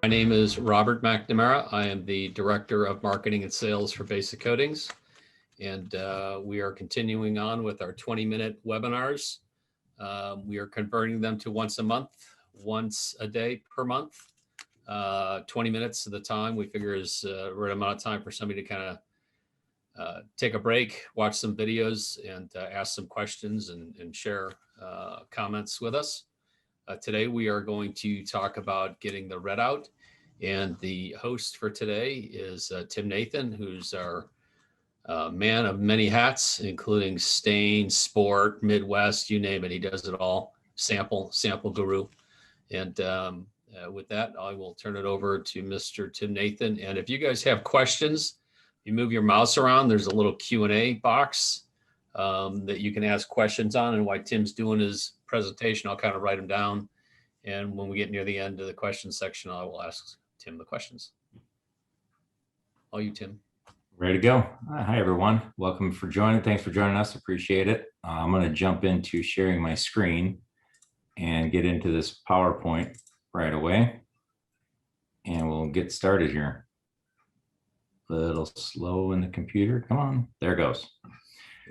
My name is Robert McNamara. I am the Director of Marketing and Sales for Basic Coatings. And we are continuing on with our 20-minute webinars. We are converting them to once a month, once a day per month. 20 minutes of the time we figure is the right amount of time for somebody to kind of take a break, watch some videos, and ask some questions and share comments with us. Today we are going to talk about getting the red out, and the host for today is Tim Nathan, who's our man of many hats, including stain, sport, Midwest, you name it, he does it all. Sample guru. And with that, I will turn it over to Mr. Tim Nathan. And if you guys have questions, you move your mouse around, there's a little Q&A box that you can ask questions on. And while Tim's doing his presentation, I'll kind of write them down. And when we get near the end of the question section, I will ask Tim the questions. All you, Tim. Ready to go. Hi, everyone. Welcome for joining. Thanks for joining us. Appreciate it. I'm going to jump into sharing my screen and get into this PowerPoint right away. And we'll get started here. A little slow in the computer. Come on. There it goes.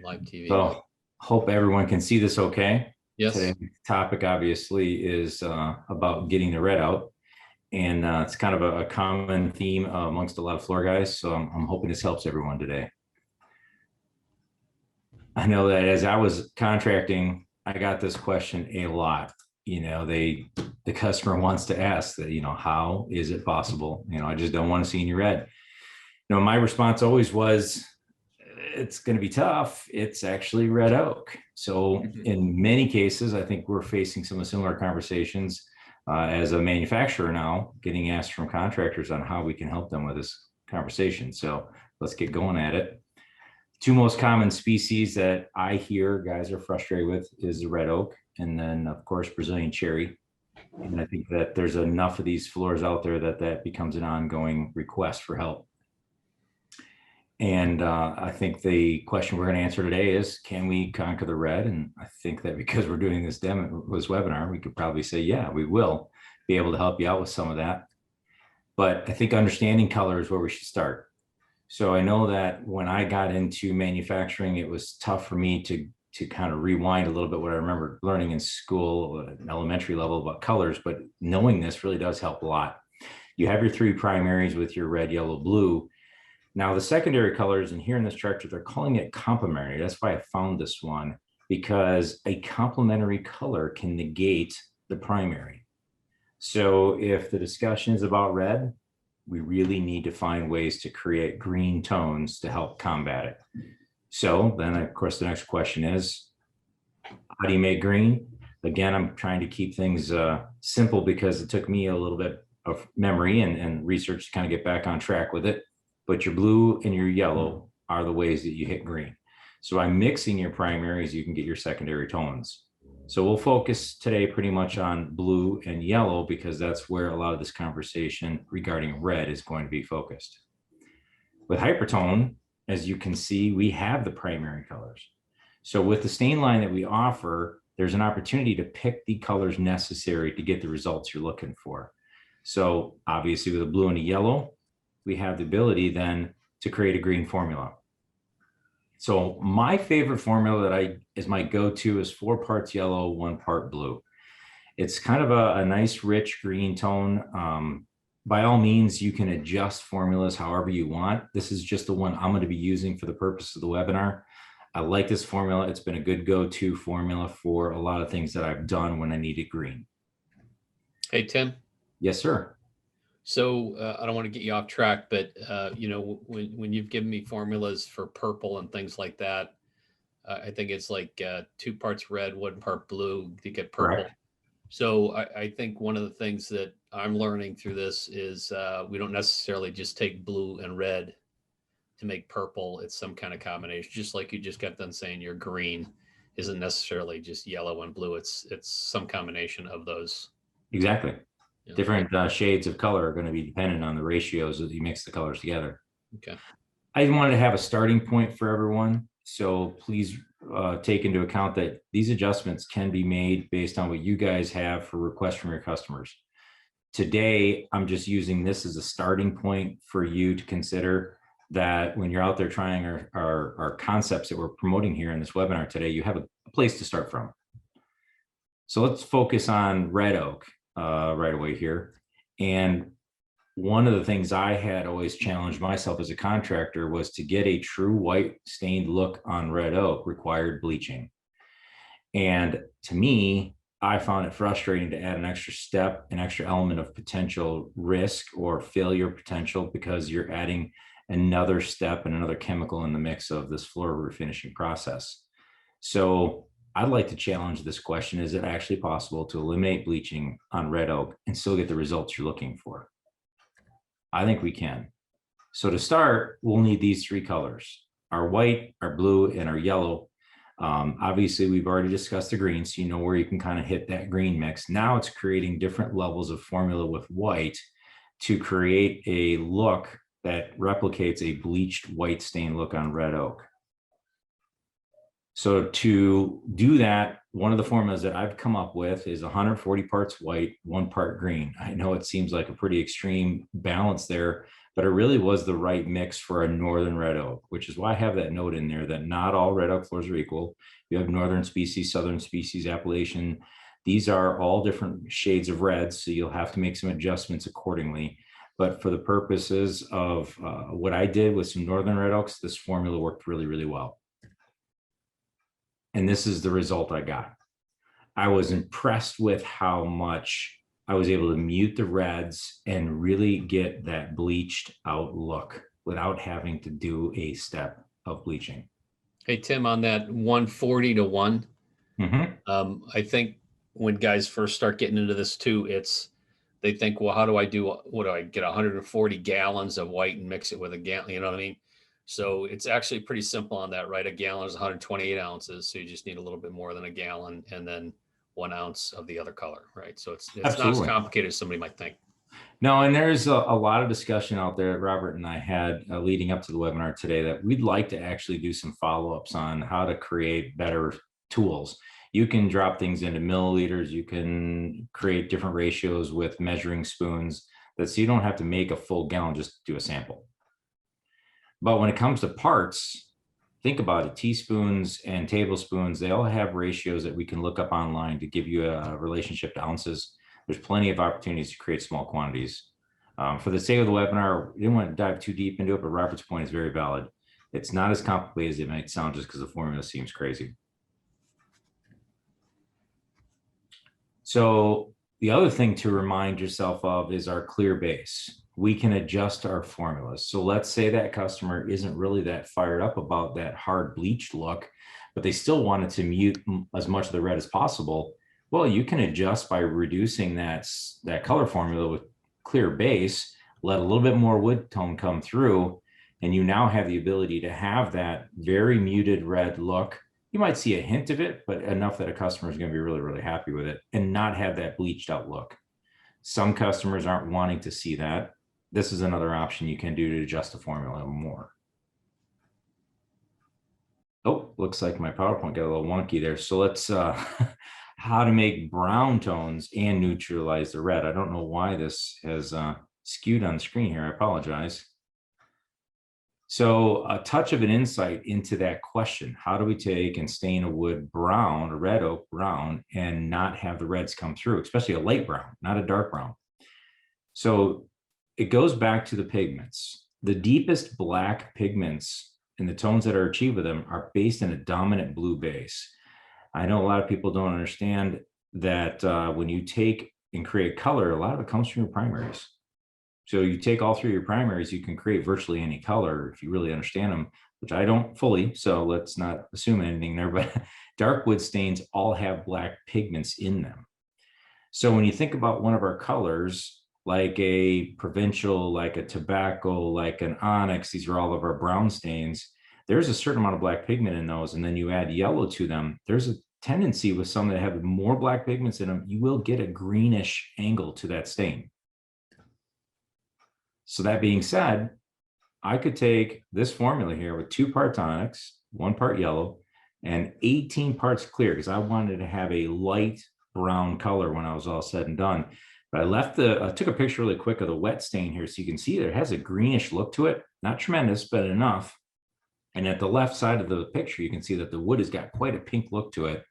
Live TV. So hope everyone can see this okay. Yes. Today's topic obviously is about getting the red out. And it's kind of a common theme amongst a lot of floor guys. So I'm hoping this helps everyone today. I know that as I was contracting, I got this question a lot. You know, the customer wants to ask that, you know, how is it possible? You know, I just don't want to see any red. You know, my response always was, it's going to be tough. It's actually red oak. So in many cases, I think we're facing some similar conversations as a manufacturer now, getting asked from contractors on how we can help them with this conversation. So let's get going at it. Two most common species that I hear guys are frustrated with is the red oak, and then of course Brazilian cherry. And I think that there's enough of these floors out there that becomes an ongoing request for help. And I think the question we're going to answer today is, can we conquer the red? And I think that because we're doing this webinar, we could probably say, yeah, we will be able to help you out with some of that. But I think understanding color is where we should start. So I know that when I got into manufacturing, it was tough for me to kind of rewind a little bit what I remember learning in school, elementary level about colors, but knowing this really does help a lot. You have your three primaries with your red, yellow, blue. Now the secondary colors, and here in this chart, they're calling it complementary. That's why I found this one, because a complementary color can negate the primary. So if the discussion is about red, we really need to find ways to create green tones to help combat it. So then of course, the next question is, how do you make green? Again, I'm trying to keep things simple because it took me a little bit of memory and research to kind of get back on track with it. But your blue and your yellow are the ways that you hit green. So by mixing your primaries, you can get your secondary tones. So we'll focus today pretty much on blue and yellow because that's where a lot of this conversation regarding red is going to be focused. With hypertone, as you can see, we have the primary colors. So with the stain line that we offer, there's an opportunity to pick the colors necessary to get the results you're looking for. So obviously with a blue and a yellow, we have the ability then to create a green formula. So my favorite formula that is my go-to is 4 parts yellow, 1 part blue. It's kind of a nice, rich green tone. By all means, you can adjust formulas however you want. This is just the one I'm going to be using for the purpose of the webinar. I like this formula. It's been a good go-to formula for a lot of things that I've done when I needed green. Hey, Tim. Yes, sir. So I don't want to get you off track, but you know, when you've given me formulas for purple and things like that, I think it's like 2 parts red, 1 part blue to get purple. Correct. So I think one of the things that I'm learning through this is we don't necessarily just take blue and red to make purple. It's some kind of combination, just like you just got done saying your green isn't necessarily just yellow and blue. It's some combination of those. Exactly. Yeah. Different shades of color are going to be dependent on the ratios that you mix the colors together. Okay. I wanted to have a starting point for everyone. So please take into account that these adjustments can be made based on what you guys have for requests from your customers. Today, I'm just using this as a starting point for you to consider that when you're out there trying our concepts that we're promoting here in this webinar today, you have a place to start from. So let's focus on red oak right away here. And one of the things I had always challenged myself as a contractor was to get a true white stained look on red oak required bleaching. And to me, I found it frustrating to add an extra step, an extra element of potential risk or failure potential, because you're adding another step and another chemical in the mix of this floor refinishing process. So I'd like to challenge this question. Is it actually possible to eliminate bleaching on red oak and still get the results you're looking for? I think we can. So to start, we'll need these three colors: our white, our blue, and our yellow. Obviously, we've already discussed the green, so you know where you can kind of hit that green mix. Now it's creating different levels of formula with white to create a look that replicates a bleached white stain look on red oak. So to do that, one of the formulas that I've come up with is 140 parts white, 1 part green. I know it seems like a pretty extreme balance there, but it really was the right mix for a northern red oak, which is why I have that note in there that not all red oak floors are equal. You have northern species, southern species, Appalachian. These are all different shades of red, so you'll have to make some adjustments accordingly. But for the purposes of what I did with some northern red oaks, this formula worked really, really well. And this is the result I got. I was impressed with how much I was able to mute the reds and really get that bleached out look without having to do a step of bleaching. Hey, Tim, on that 140 to 1, I think when guys first start getting into this too, they think, well, how do I do, what do I get 140 gallons of white and mix it with a gallon? You know what I mean? So it's actually pretty simple on that, right? A gallon is 128 ounces. So you just need a little bit more than a gallon and then 1 ounce of the other color, right? So it's not as complicated as somebody might think. No, and there's a lot of discussion out there that Robert and I had leading up to the webinar today that we'd like to actually do some follow-ups on how to create better tools. You can drop things into milliliters. You can create different ratios with measuring spoons so you don't have to make a full gallon, just do a sample. But when it comes to parts, think about it. Teaspoons and tablespoons, they all have ratios that we can look up online to give you a relationship to ounces. There's plenty of opportunities to create small quantities. For the sake of the webinar, we didn't want to dive too deep into it, but Robert's point is very valid. It's not as complicated as it might sound just because the formula seems crazy. So the other thing to remind yourself of is our clear base. We can adjust our formulas. So let's say that customer isn't really that fired up about that hard bleached look, but they still wanted to mute as much of the red as possible. Well, you can adjust by reducing that color formula with clear base, let a little bit more wood tone come through, and you now have the ability to have that very muted red look. You might see a hint of it, but enough that a customer is going to be really, really happy with it and not have that bleached out look. Some customers aren't wanting to see that. This is another option you can do to adjust the formula more. Oh, looks like my PowerPoint got a little wonky there. So let's, how to make brown tones and neutralize the red. I don't know why this has skewed on the screen here. I apologize. So a touch of an insight into that question: how do we take and stain a wood brown, a red oak brown, and not have the reds come through, especially a light brown, not a dark brown? So it goes back to the pigments. The deepest black pigments and the tones that are achieved with them are based in a dominant blue base. I know a lot of people don't understand that when you take and create color, a lot of it comes from your primaries. So you take all three of your primaries, you can create virtually any color if you really understand them, which I don't fully, so let's not assume anything there, but dark wood stains all have black pigments in them. So when you think about one of our colors, like a provincial, like a tobacco, like an onyx, these are all of our brown stains, there's a certain amount of black pigment in those, and then you add yellow to them, there's a tendency with some that have more black pigments in them, you will get a greenish angle to that stain. So that being said, I could take this formula here with 2 parts onyx, 1 part yellow, and 18 parts clear, because I wanted to have a light brown color when I was all said and done. But I took a picture really quick of the wet stain here so you can see that it has a greenish look to it. Not tremendous, but enough. And at the left side of the picture, you can see that the wood has got quite a pink look to it.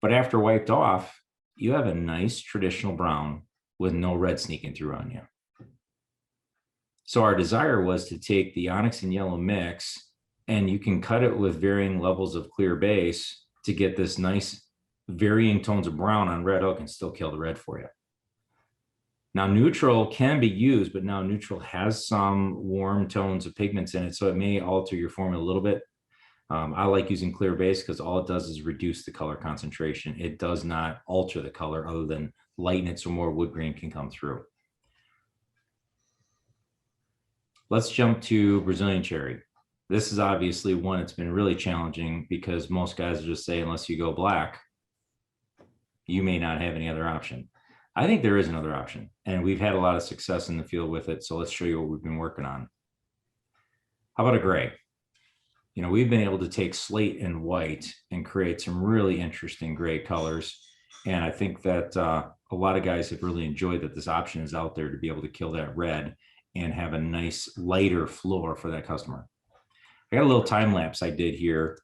But after wiped off, you have a nice traditional brown with no red sneaking through on you. So our desire was to take the onyx and yellow mix, and you can cut it with varying levels of clear base to get this nice varying tones of brown on red oak and still kill the red for you. Now, neutral can be used, but now neutral has some warm tones of pigments in it, so it may alter your formula a little bit. I like using clear base because all it does is reduce the color concentration. It does not alter the color other than lighten it so more wood grain can come through. Let's jump to Brazilian cherry. This is obviously one that's been really challenging because most guys just say, unless you go black, you may not have any other option. I think there is another option, and we've had a lot of success in the field with it. So let's show you what we've been working on. How about a gray? You know, we've been able to take slate and white and create some really interesting gray colors. And I think that a lot of guys have really enjoyed that this option is out there to be able to kill that red and have a nice lighter floor for that customer. I got a little time lapse I did here.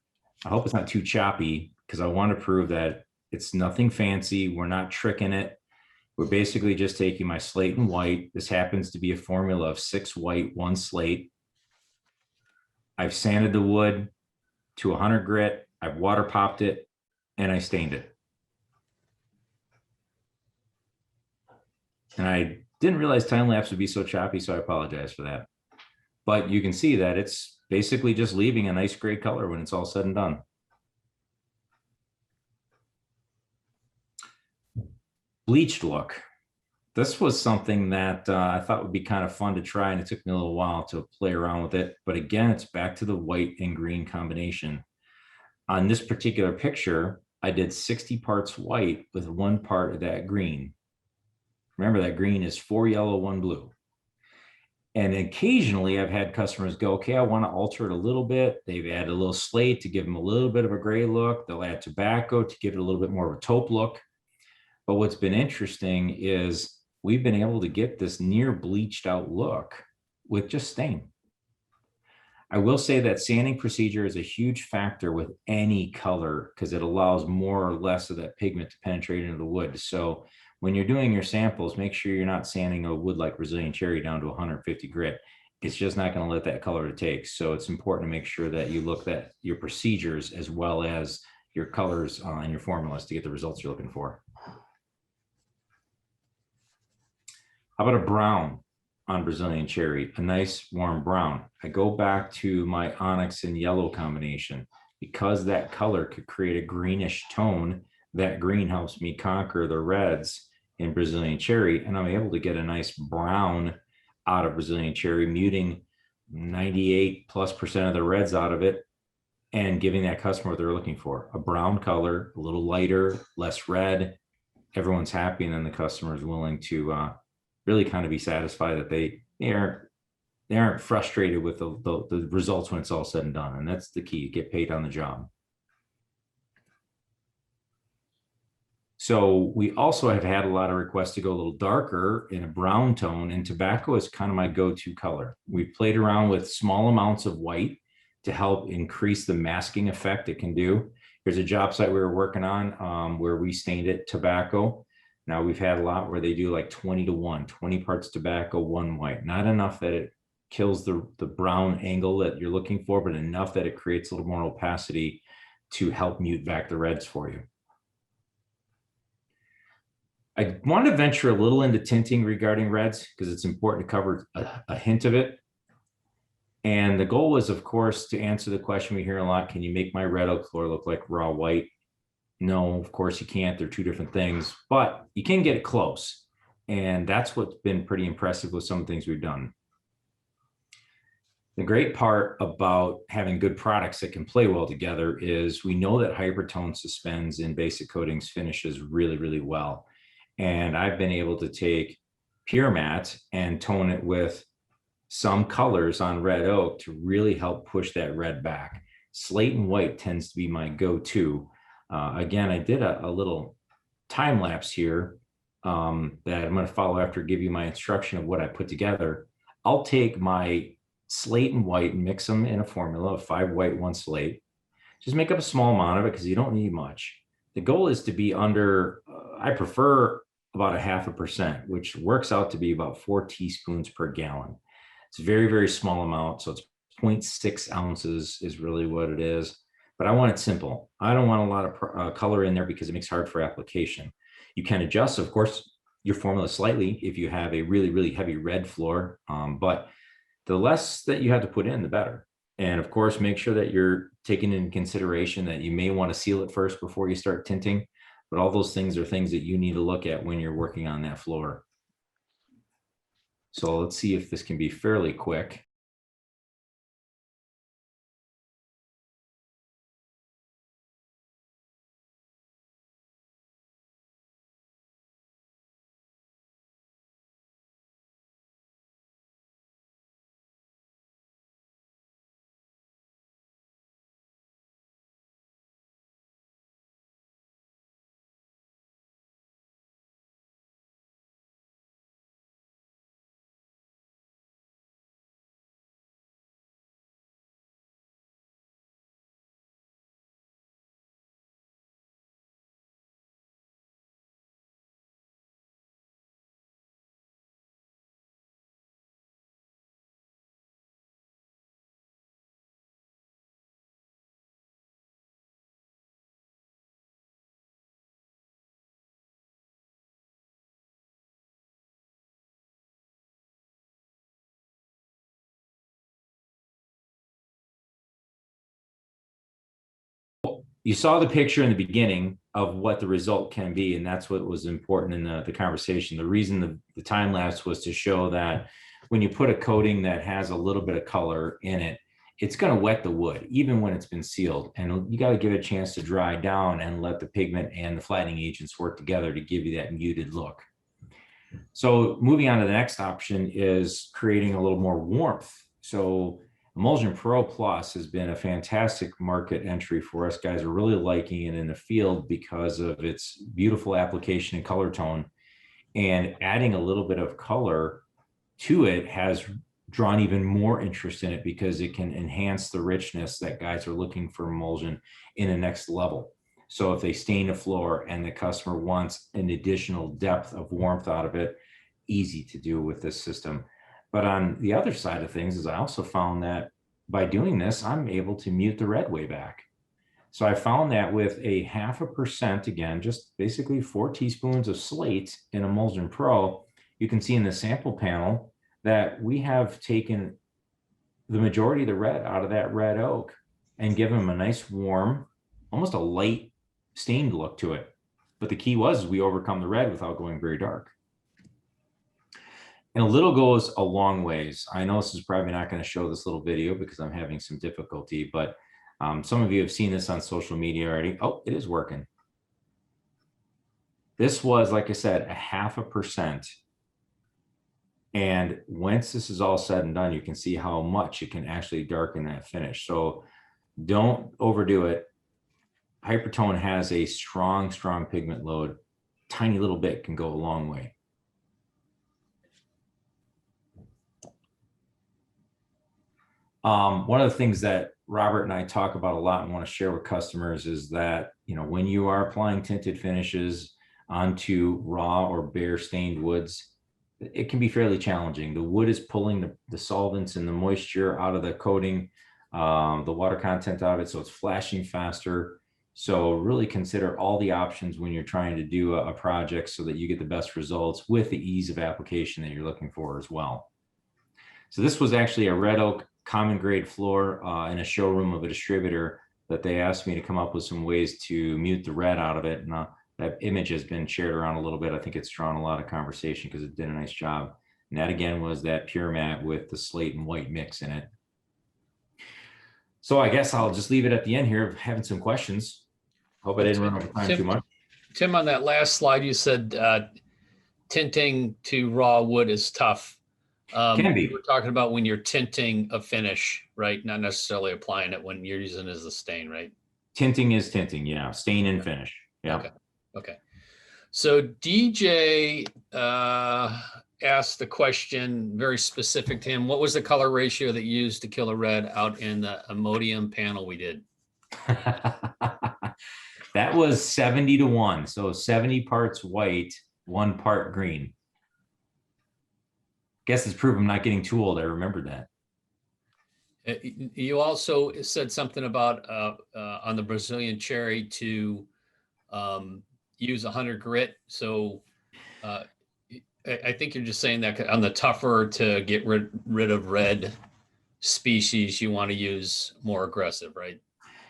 I hope it's not too choppy because I want to prove that it's nothing fancy. We're not tricking it. We're basically just taking my slate and white. This happens to be a formula of 6 white, 1 slate. I've sanded the wood to 100 grit. I've water popped it and I stained it. And I didn't realize time lapse would be so choppy, so I apologize for that. But you can see that it's basically just leaving a nice gray color when it's all said and done. Bleached look. This was something that I thought would be kind of fun to try, and it took me a little while to play around with it. But again, it's back to the white and green combination. On this particular picture, I did 60 parts white with 1 part of that green. Remember, that green is 4 yellow, 1 blue. And occasionally I've had customers go, okay, I want to alter it a little bit. They've added a little slate to give them a little bit of a gray look. They'll add tobacco to give it a little bit more of a taupe look. But what's been interesting is we've been able to get this near bleached out look with just stain. I will say that sanding procedure is a huge factor with any color because it allows more or less of that pigment to penetrate into the wood. So when you're doing your samples, make sure you're not sanding a wood like Brazilian cherry down to 150 grit. It's just not going to let that color it takes. So it's important to make sure that you look at your procedures as well as your colors and your formulas to get the results you're looking for. How about a brown on Brazilian cherry? A nice warm brown. I go back to my onyx and yellow combination. Because that color could create a greenish tone, that green helps me conquer the reds in Brazilian cherry, and I'm able to get a nice brown out of Brazilian cherry, muting 98+% of the reds out of it and giving that customer what they're looking for. A brown color, a little lighter, less red. Everyone's happy, and then the customer is willing to really kind of be satisfied that they aren't frustrated with the results when it's all said and done. And that's the key. You get paid on the job. So we also have had a lot of requests to go a little darker in a brown tone, and tobacco is kind of my go-to color. We've played around with small amounts of white to help increase the masking effect it can do. Here's a job site we were working on where we stained it tobacco. Now we've had a lot where they do like 20-to-1, 20 parts tobacco, 1 white. Not enough that it kills the brown angle that you're looking for, but enough that it creates a little more opacity to help mute back the reds for you. I want to venture a little into tinting regarding reds because it's important to cover a hint of it. And the goal was, of course, to answer the question we hear a lot, can you make my red oak floor look like raw white? No, of course you can't. They're 2 different things, but you can get it close. And that's what's been pretty impressive with some things we've done. The great part about having good products that can play well together is we know that hypertone suspends in basic coatings finishes really, really well. And I've been able to take pure matte and tone it with some colors on red oak to really help push that red back. Slate and white tends to be my go-to. Again, I did a little time lapse here that I'm going to follow after, give you my instruction of what I put together. I'll take my slate and white and mix them in a formula of 5 white, 1 slate. Just make up a small amount of it because you don't need much. The goal is to be under, I prefer about 0.5%, which works out to be about 4 teaspoons per gallon. It's a very, very small amount. So it's 0.6 ounces is really what it is. But I want it simple. I don't want a lot of color in there because it makes it hard for application. You can adjust, of course, your formula slightly if you have a really, really heavy red floor. But the less that you have to put in, the better. And of course, make sure that you're taking into consideration that you may want to seal it first before you start tinting. But all those things are things that you need to look at when you're working on that floor. So let's see if this can be fairly quick. You saw the picture in the beginning of what the result can be, and that's what was important in the conversation. The reason the time lapse was to show that when you put a coating that has a little bit of color in it, it's going to wet the wood, even when it's been sealed. And you got to give it a chance to dry down and let the pigment and the flattening agents work together to give you that muted look. So moving on to the next option is creating a little more warmth. So Emulsion Pro Plus has been a fantastic market entry for us. Guys are really liking it in the field because of its beautiful application and color tone. And adding a little bit of color to it has drawn even more interest in it because it can enhance the richness that guys are looking for emulsion in the next level. So if they stain a floor and the customer wants an additional depth of warmth out of it, easy to do with this system. But on the other side of things is I also found that by doing this, I'm able to mute the red way back. So I found that with a 0.5%, again, just basically 4 teaspoons of slate in Emulsion Pro, you can see in the sample panel that we have taken the majority of the red out of that red oak and given them a nice warm, almost a light stained look to it. But the key was we overcome the red without going very dark. And a little goes a long ways. I know this is probably not going to show this little video because I'm having some difficulty, but some of you have seen this on social media already. Oh, it is working. This was, like I said, a 0.5%. And once this is all said and done, you can see how much it can actually darken that finish. So don't overdo it. Hypertone has a strong, strong pigment load. Tiny little bit can go a long way. One of the things that Robert and I talk about a lot and want to share with customers is that, when you are applying tinted finishes onto raw or bare stained woods, it can be fairly challenging. The wood is pulling the solvents and the moisture out of the coating, the water content out of it, so it's flashing faster. So really consider all the options when you're trying to do a project so that you get the best results with the ease of application that you're looking for as well. So this was actually a red oak common grade floor in a showroom of a distributor that they asked me to come up with some ways to mute the red out of it. And that image has been shared around a little bit. I think it's drawn a lot of conversation because it did a nice job. And that again was that pure matte with the slate and white mix in it. So I guess I'll just leave it at the end here, having some questions. Hope I didn't run over time too much. Tim, on that last slide, you said tinting to raw wood is tough. Can be. We're talking about when you're tinting a finish, right? Not necessarily applying it when you're using it as a stain, right? Tinting is tinting, yeah. Stain and finish. Yeah. Okay. So DJ asked the question very specific to him. What was the color ratio that you used to kill a red out in the Imodium panel we did? That was 70-1. So 70 parts white, 1 part green. Guess it's proof I'm not getting too old. I remember that. You also said something about on the Brazilian cherry to use 100 grit. So I think you're just saying that on the tougher to get rid of red species, you want to use more aggressive, right?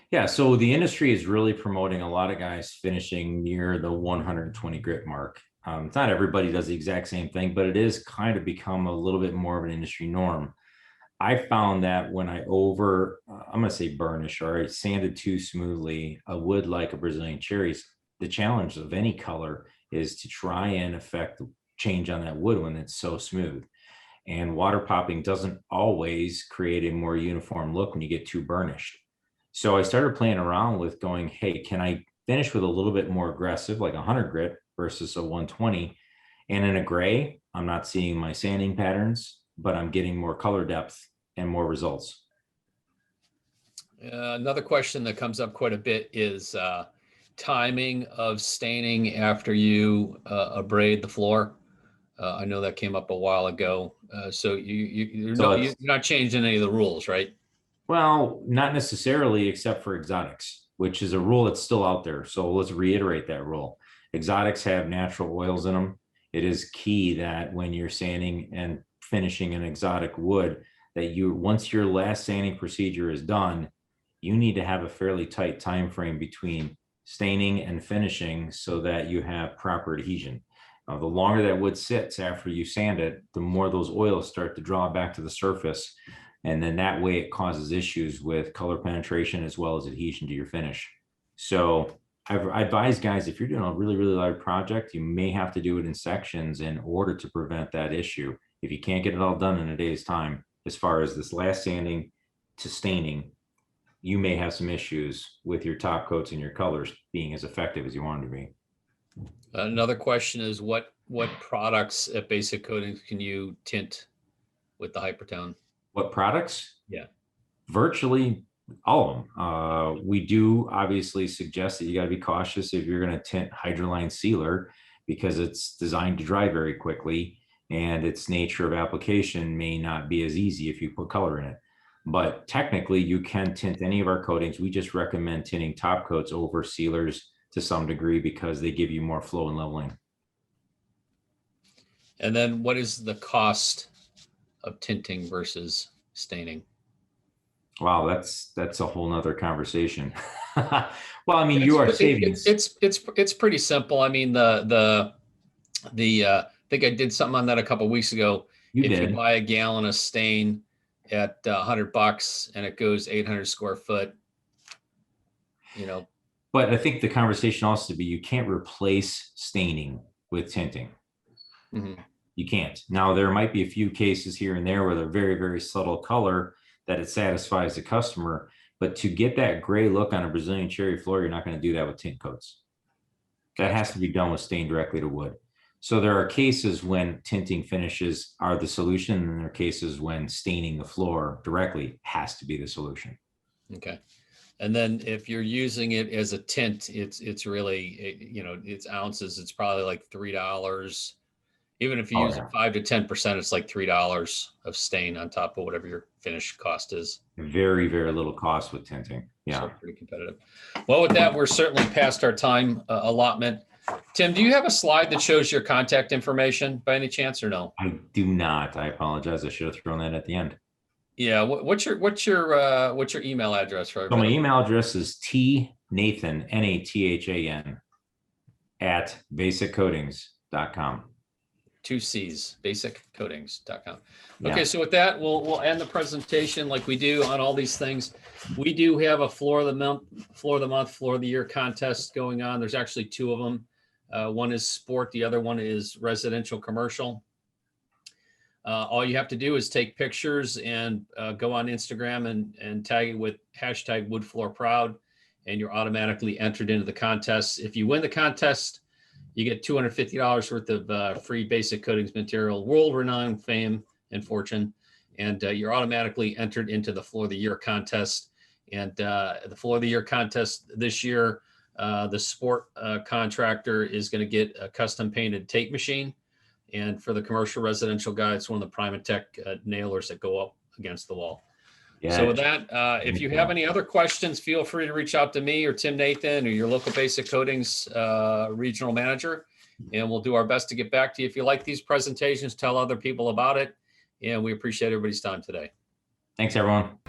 Yeah, so the industry is really promoting a lot of guys finishing near the 120 grit mark. It's not everybody does the exact same thing, but it is kind of become a little bit more of an industry norm. I found that when I'm going to say burnish or I sanded too smoothly a wood like a Brazilian cherries, the challenge of any color is to try and affect change on that wood when it's so smooth. And water popping doesn't always create a more uniform look when you get too burnished. So I started playing around with going, hey, can I finish with a little bit more aggressive, like 100 grit versus a 120? And in a gray, I'm not seeing my sanding patterns, but I'm getting more color depth and more results. Another question that comes up quite a bit is timing of staining after you abrade the floor. I know that came up a while ago. So you're not changing any of the rules, right? Well, not necessarily, except for exotics, which is a rule that's still out there. So let's reiterate that rule. Exotics have natural oils in them. It is key that when you're sanding and finishing an exotic wood, that once your last sanding procedure is done, you need to have a fairly tight time frame between staining and finishing so that you have proper adhesion. The longer that wood sits after you sand it, the more those oils start to draw back to the surface. And then that way it causes issues with color penetration as well as adhesion to your finish. So I advise guys, if you're doing a really, really large project, you may have to do it in sections in order to prevent that issue. If you can't get it all done in a day's time, as far as this last sanding to staining, you may have some issues with your top coats and your colors being as effective as you want them to be. Another question is what products at Basic Coatings can you tint with the Hypertone? What products? Yeah. Virtually all of them. We do obviously suggest that you got to be cautious if you're going to tint Hydroline Sealer because it's designed to dry very quickly and its nature of application may not be as easy if you put color in it. But technically you can tint any of our coatings. We just recommend tinting top coats over sealers to some degree because they give you more flow and leveling. And then what is the cost of tinting versus staining? Wow, that's a whole nother conversation. Well, I mean, you are saving. It's pretty simple. I mean, I think I did something on that a couple of weeks ago. If you buy a gallon of stain at $100 and it goes 800 square foot, But I think the conversation also to be, you can't replace staining with tinting. Mm-hmm. You can't. Now, there might be a few cases here and there where they're very, very subtle color that it satisfies the customer. But to get that gray look on a Brazilian cherry floor, you're not going to do that with tint coats. That has to be done with stain directly to wood. So there are cases when tinting finishes are the solution, and there are cases when staining the floor directly has to be the solution. Okay. And then if you're using it as a tint, it's really, it's ounces. It's probably like $3. Even if you use it 5 to 10%, it's like $3 of stain on top of whatever your finish cost is. Very, very little cost with tinting. Yeah. So pretty competitive. Well, with that, we're certainly past our time allotment. Tim, do you have a slide that shows your contact information by any chance or no? I do not. I apologize. I should have thrown that at the end. Yeah. What's your email address for everybody? So my email address is tnathan, Nathan, at basiccoatings.com. 2 C's, basiccoatings.com. Okay, so with that, we'll end the presentation like we do on all these things. We do have a floor of the month, floor of the year contest going on. There's actually 2 of them. One is sport, the other one is residential commercial. All you have to do is take pictures and go on Instagram and tag it with #WoodFloorProud, and you're automatically entered into the contest. If you win the contest, you get $250 worth of free basic coatings material, world-renowned fame and fortune, and you're automatically entered into the Floor of the Year contest. And the Floor of the Year contest this year, the sport contractor is going to get a custom painted tape machine. And for the commercial residential guy, it's one of the Primatech nailers that go up against the wall. Yeah. So with that, if you have any other questions, feel free to reach out to me or Tim Nathan or your local basic coatings regional manager, and we'll do our best to get back to you. If you like these presentations, tell other people about it. And we appreciate everybody's time today. Thanks, everyone.